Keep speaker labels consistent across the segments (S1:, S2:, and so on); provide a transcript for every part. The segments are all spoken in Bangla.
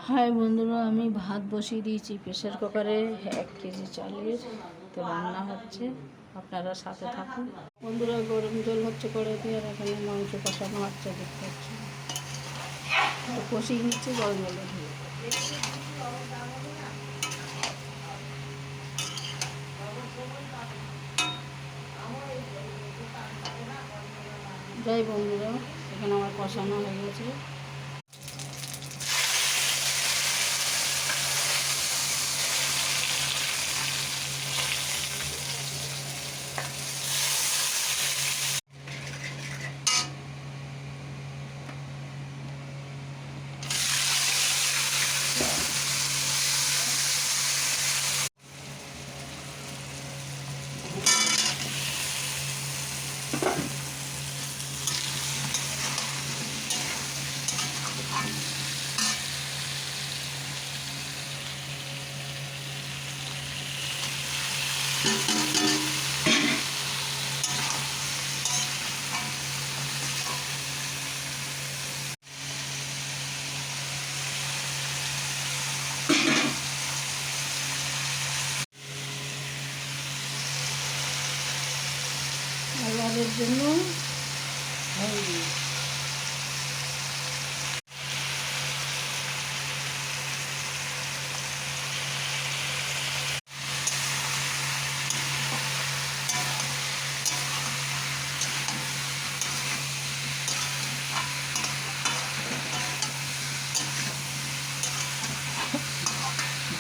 S1: হাই বন্ধুরা, আমি ভাত বসিয়ে দিয়েছি প্রেসার কুকারে 1 কেজি চালের। তো রান্না হচ্ছে, আপনারা সাথে থাকুন বন্ধুরা। গরম জল হচ্ছে কড়াইতে, আর এখানে মাংস কষানো হচ্ছে, দেখতে পাচ্ছি। তো কষিয়ে নিচ্ছি গরম জলে দিয়ে। যাই বন্ধুরা, এখানে আমার কষানো হয়ে গেছে। লালের জন্য হলদি,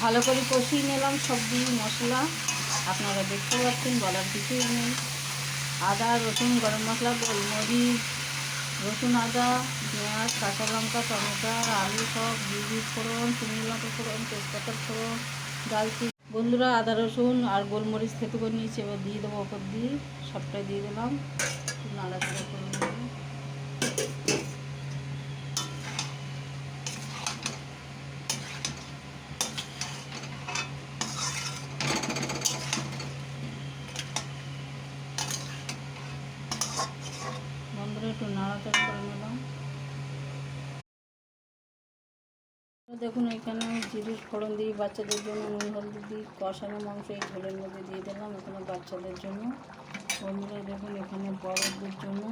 S1: ভালো করে কষিয়ে নিলাম সবজি মশলা। আপনারা দেখতে পাচ্ছেন, বলার কিছুই নেই। আদা রসুন গরম মশলা গোলমরিচ রসুন আদা পেঁয়াজ কাঁচা লঙ্কা টমেটো আলু সব দিয়ে ফোড়ন, শুকনো লঙ্কা ফোড়ন, তেজপাতার ফোড়ন, দালচিনি। বন্ধুরা, আদা রসুন আর গোলমরিচ থেতো করে নিয়েছি, এবার দিয়ে দেবো। ওপর দিয়ে সবটাই দিয়ে দিলাম, নাড়াচাড়া করে নেব। বন্ধুরা, একটু নাড়াচাড়া করে নিলাম। দেখুন, এখানে জিরের ফোড়ন দিয়ে বাচ্চাদের জন্য নুন হলদি দিয়ে কষানো মাংস এই ঝোলের মধ্যে দিয়ে দিলাম, এখানে বাচ্চাদের জন্য। বন্ধুরা দেখুন, এখানে বড়দের জন্য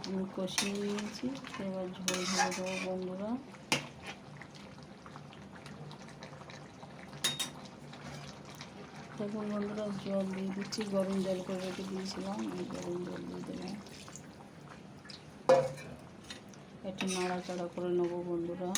S1: আমি কষিয়ে নিয়েছি। এবার ঝোল ঢেলে দেবো বন্ধুরা। দেখুন বন্ধুরা, জল দিয়ে দিচ্ছি, গরম জল করে রেখে দিয়েছিলাম, এই গরম জল দিয়ে দিলাম। একটু নাড়াচাড়া করে নেবো বন্ধুরা।